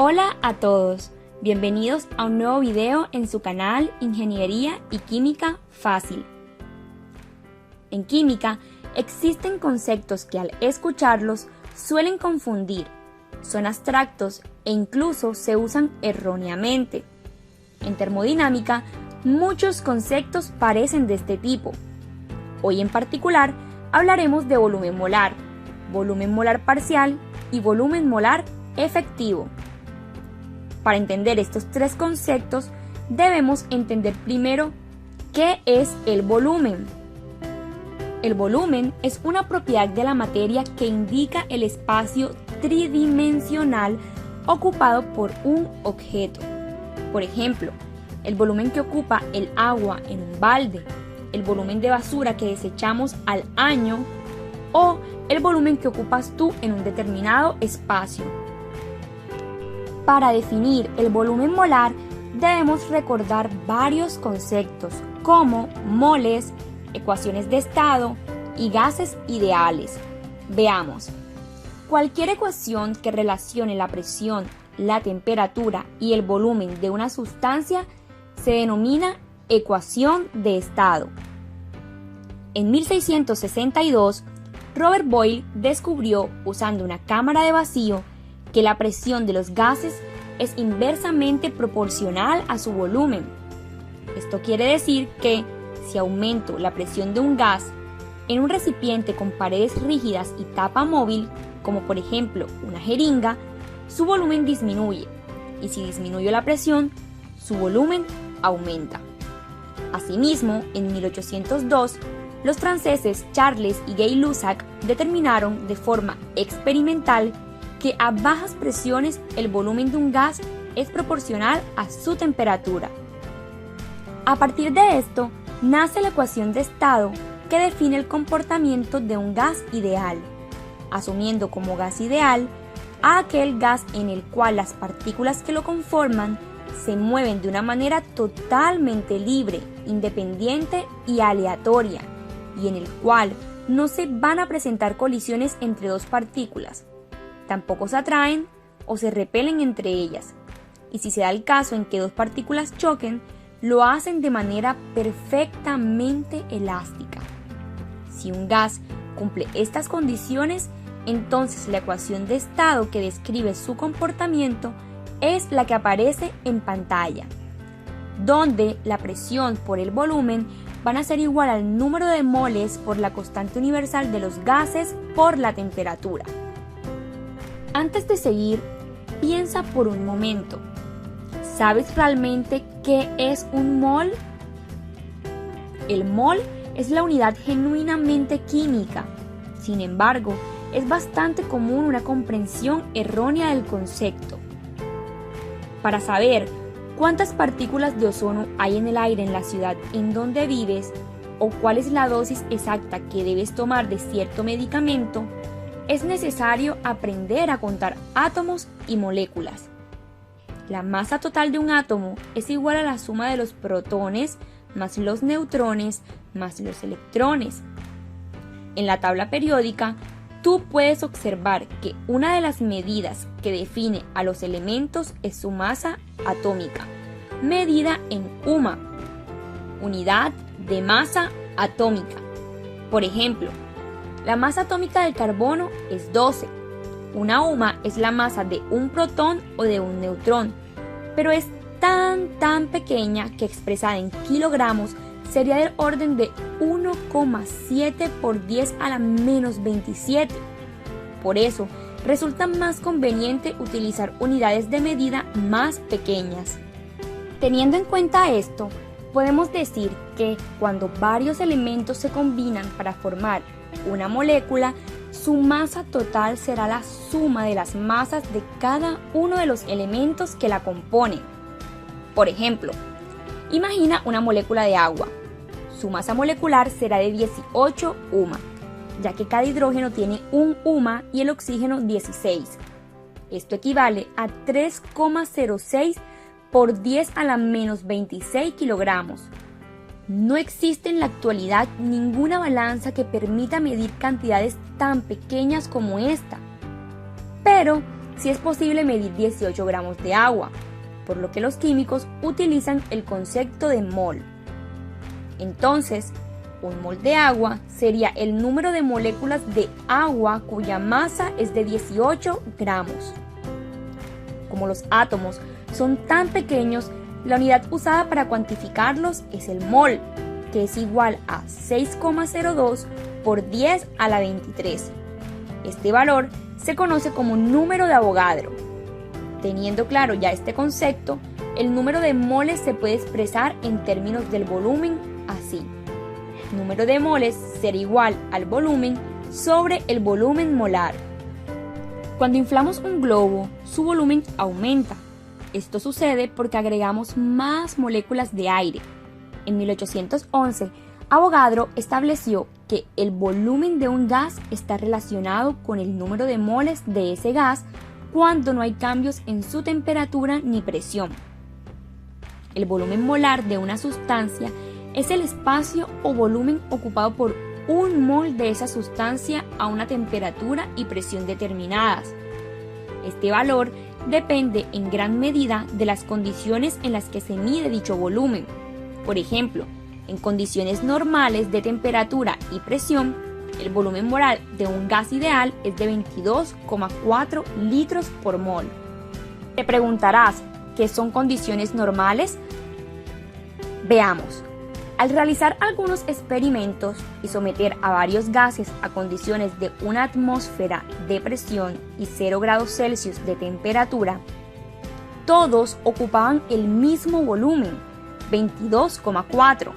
Hola a todos, bienvenidos a un nuevo video en su canal Ingeniería y Química Fácil. En química existen conceptos que al escucharlos suelen confundir, son abstractos e incluso se usan erróneamente. En termodinámica, muchos conceptos parecen de este tipo. Hoy en particular hablaremos de volumen molar parcial y volumen molar efectivo. Para entender estos tres conceptos, debemos entender primero qué es el volumen. El volumen es una propiedad de la materia que indica el espacio tridimensional ocupado por un objeto. Por ejemplo, el volumen que ocupa el agua en un balde, el volumen de basura que desechamos al año o el volumen que ocupas tú en un determinado espacio. Para definir el volumen molar debemos recordar varios conceptos como moles, ecuaciones de estado y gases ideales. Veamos. Cualquier ecuación que relacione la presión, la temperatura y el volumen de una sustancia se denomina ecuación de estado. En 1662, Robert Boyle descubrió, usando una cámara de vacío, que la presión de los gases es inversamente proporcional a su volumen. Esto quiere decir que, si aumento la presión de un gas en un recipiente con paredes rígidas y tapa móvil, como por ejemplo una jeringa, su volumen disminuye, y si disminuyo la presión, su volumen aumenta. Asimismo, en 1802, los franceses Charles y Gay-Lussac determinaron de forma experimental que a bajas presiones el volumen de un gas es proporcional a su temperatura. A partir de esto, nace la ecuación de estado que define el comportamiento de un gas ideal, asumiendo como gas ideal a aquel gas en el cual las partículas que lo conforman se mueven de una manera totalmente libre, independiente y aleatoria, y en el cual no se van a presentar colisiones entre dos partículas. Tampoco se atraen o se repelen entre ellas, y si se da el caso en que dos partículas choquen, lo hacen de manera perfectamente elástica. Si un gas cumple estas condiciones, entonces la ecuación de estado que describe su comportamiento es la que aparece en pantalla, donde la presión por el volumen van a ser igual al número de moles por la constante universal de los gases por la temperatura. Antes de seguir, piensa por un momento. ¿Sabes realmente qué es un mol? El mol es la unidad genuinamente química. Sin embargo, es bastante común una comprensión errónea del concepto. Para saber cuántas partículas de ozono hay en el aire en la ciudad en donde vives o cuál es la dosis exacta que debes tomar de cierto medicamento, es necesario aprender a contar átomos y moléculas. La masa total de un átomo es igual a la suma de los protones más los neutrones más los electrones. En la tabla periódica, tú puedes observar que una de las medidas que define a los elementos es su masa atómica, medida en UMA, unidad de masa atómica. Por ejemplo, la masa atómica del carbono es 12. Una UMA es la masa de un protón o de un neutrón, pero es tan pequeña que expresada en kilogramos sería del orden de 1,7 por 10 a la menos 27. Por eso, resulta más conveniente utilizar unidades de medida más pequeñas. Teniendo en cuenta esto, podemos decir que cuando varios elementos se combinan para formar una molécula, su masa total será la suma de las masas de cada uno de los elementos que la componen. Por ejemplo, imagina una molécula de agua. Su masa molecular será de 18 UMA, ya que cada hidrógeno tiene un UMA y el oxígeno 16. Esto equivale a 3,06 por 10 a la menos 26 kilogramos. No existe en la actualidad ninguna balanza que permita medir cantidades tan pequeñas como esta. Pero si es posible medir 18 gramos de agua, por lo que los químicos utilizan el concepto de mol. Entonces, un mol de agua sería el número de moléculas de agua cuya masa es de 18 gramos. Como los átomos son tan pequeños, la unidad usada para cuantificarlos es el mol, que es igual a 6,02 por 10 a la 23. Este valor se conoce como número de Avogadro. Teniendo claro ya este concepto, el número de moles se puede expresar en términos del volumen así. Número de moles será igual al volumen sobre el volumen molar. Cuando inflamos un globo, su volumen aumenta. Esto sucede porque agregamos más moléculas de aire. En 1811, Avogadro estableció que el volumen de un gas está relacionado con el número de moles de ese gas cuando no hay cambios en su temperatura ni presión. El volumen molar de una sustancia es el espacio o volumen ocupado por un mol de esa sustancia a una temperatura y presión determinadas. Este valor depende en gran medida de las condiciones en las que se mide dicho volumen. Por ejemplo, en condiciones normales de temperatura y presión, el volumen molar de un gas ideal es de 22,4 litros por mol. Te preguntarás, ¿qué son condiciones normales? Veamos. Al realizar algunos experimentos y someter a varios gases a condiciones de una atmósfera de presión y 0 grados Celsius de temperatura, todos ocupaban el mismo volumen, 22,4.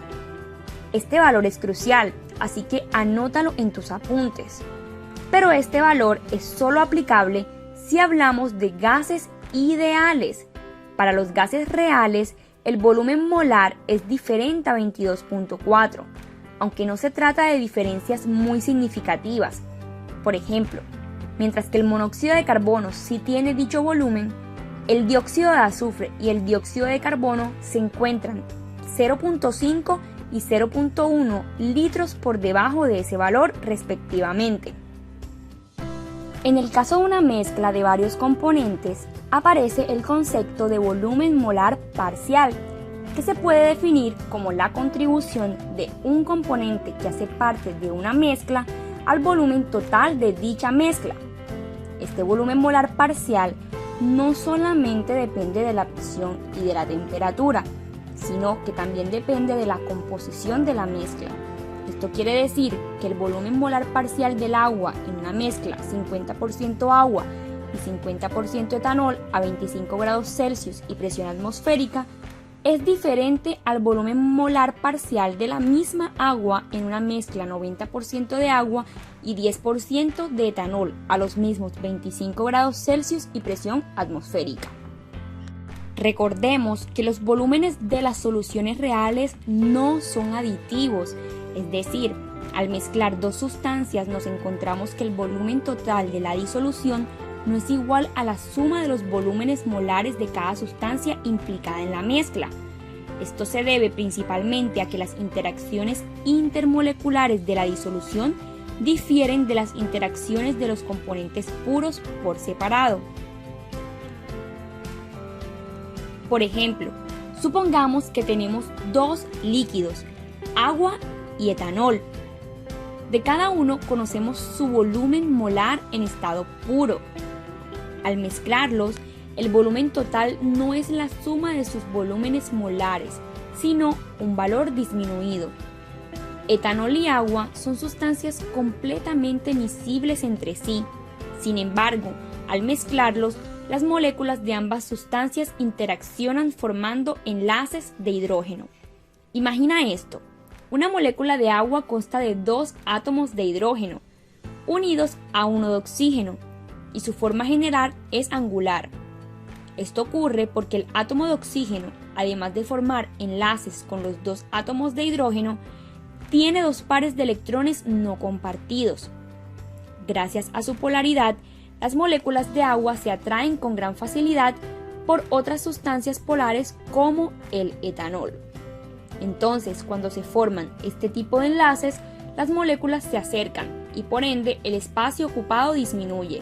Este valor es crucial, así que anótalo en tus apuntes. Pero este valor es solo aplicable si hablamos de gases ideales. Para los gases reales, el volumen molar es diferente a 22,4, aunque no se trata de diferencias muy significativas. Por ejemplo, mientras que el monóxido de carbono sí tiene dicho volumen, el dióxido de azufre y el dióxido de carbono se encuentran 0,5 y 0,1 litros por debajo de ese valor respectivamente. En el caso de una mezcla de varios componentes, aparece el concepto de volumen molar parcial, que se puede definir como la contribución de un componente que hace parte de una mezcla al volumen total de dicha mezcla. Este volumen molar parcial no solamente depende de la presión y de la temperatura, sino que también depende de la composición de la mezcla. Esto quiere decir que el volumen molar parcial del agua en una mezcla 50% agua y 50% etanol a 25 grados Celsius y presión atmosférica es diferente al volumen molar parcial de la misma agua en una mezcla 90% de agua y 10% de etanol a los mismos 25 grados Celsius y presión atmosférica. Recordemos que los volúmenes de las soluciones reales no son aditivos, es decir, al mezclar dos sustancias nos encontramos que el volumen total de la disolución no es igual a la suma de los volúmenes molares de cada sustancia implicada en la mezcla. Esto se debe principalmente a que las interacciones intermoleculares de la disolución difieren de las interacciones de los componentes puros por separado. Por ejemplo, supongamos que tenemos dos líquidos, agua y etanol. De cada uno conocemos su volumen molar en estado puro. Al mezclarlos, el volumen total no es la suma de sus volúmenes molares, sino un valor disminuido. Etanol y agua son sustancias completamente miscibles entre sí. Sin embargo, al mezclarlos, las moléculas de ambas sustancias interaccionan formando enlaces de hidrógeno. Imagina esto. Una molécula de agua consta de dos átomos de hidrógeno, unidos a uno de oxígeno, y su forma general es angular. Esto ocurre porque el átomo de oxígeno, además de formar enlaces con los dos átomos de hidrógeno, tiene dos pares de electrones no compartidos. Gracias a su polaridad, las moléculas de agua se atraen con gran facilidad por otras sustancias polares como el etanol. Entonces, cuando se forman este tipo de enlaces, las moléculas se acercan y por ende el espacio ocupado disminuye.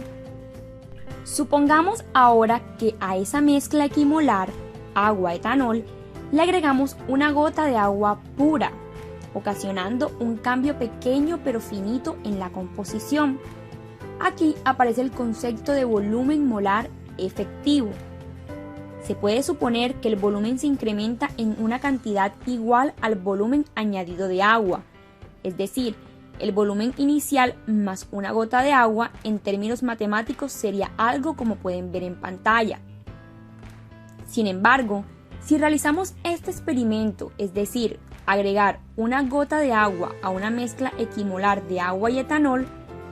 Supongamos ahora que a esa mezcla equimolar, agua-etanol, le agregamos una gota de agua pura, ocasionando un cambio pequeño pero finito en la composición. Aquí aparece el concepto de volumen molar efectivo. Se puede suponer que el volumen se incrementa en una cantidad igual al volumen añadido de agua, es decir, el volumen inicial más una gota de agua en términos matemáticos sería algo como pueden ver en pantalla. Sin embargo, si realizamos este experimento, es decir, agregar una gota de agua a una mezcla equimolar de agua y etanol,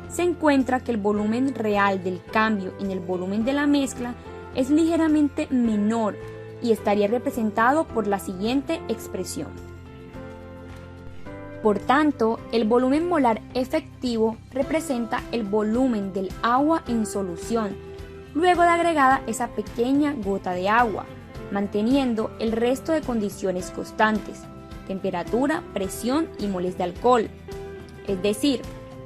se encuentra que el volumen real del cambio en el volumen de la mezcla es ligeramente menor y estaría representado por la siguiente expresión. Por tanto, el volumen molar efectivo representa el volumen del agua en solución, luego de agregada esa pequeña gota de agua, manteniendo el resto de condiciones constantes, temperatura, presión y moles de alcohol. Es decir,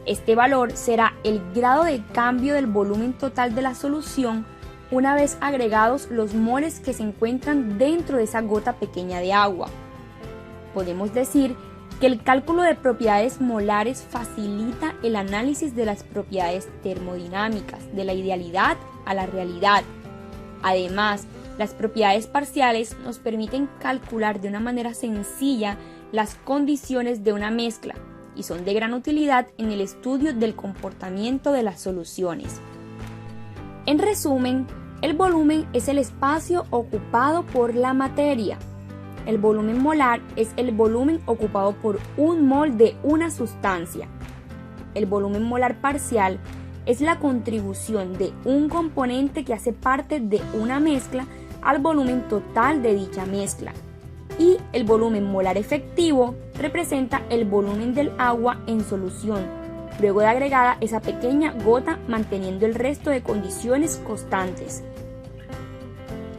este valor será el grado de cambio del volumen total de la solución una vez agregados los moles que se encuentran dentro de esa gota pequeña de agua. Podemos decir que el cálculo de propiedades molares facilita el análisis de las propiedades termodinámicas, de la idealidad a la realidad. Además, las propiedades parciales nos permiten calcular de una manera sencilla las condiciones de una mezcla y son de gran utilidad en el estudio del comportamiento de las soluciones. En resumen, el volumen es el espacio ocupado por la materia. El volumen molar es el volumen ocupado por un mol de una sustancia. El volumen molar parcial es la contribución de un componente que hace parte de una mezcla al volumen total de dicha mezcla. Y el volumen molar efectivo representa el volumen del agua en solución, luego de agregada esa pequeña gota manteniendo el resto de condiciones constantes.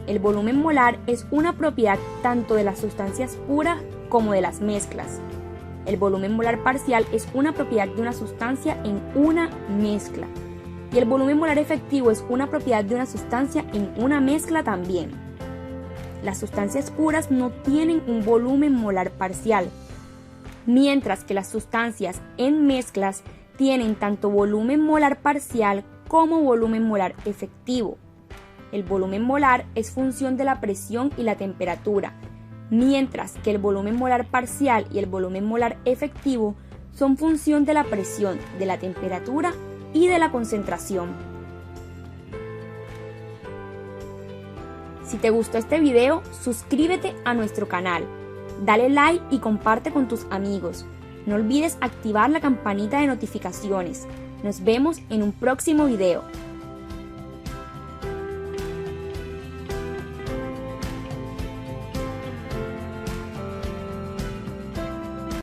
El volumen molar es una propiedad tanto de las sustancias puras como de las mezclas. El volumen molar parcial es una propiedad de una sustancia en una mezcla. Y el volumen molar efectivo es una propiedad de una sustancia en una mezcla también. Las sustancias puras no tienen un volumen molar parcial, mientras que las sustancias en mezclas tienen tanto volumen molar parcial como volumen molar efectivo. El volumen molar es función de la presión y la temperatura, mientras que el volumen molar parcial y el volumen molar efectivo son función de la presión, de la temperatura y de la concentración. Si te gustó este video, suscríbete a nuestro canal, dale like y comparte con tus amigos. No olvides activar la campanita de notificaciones. Nos vemos en un próximo video.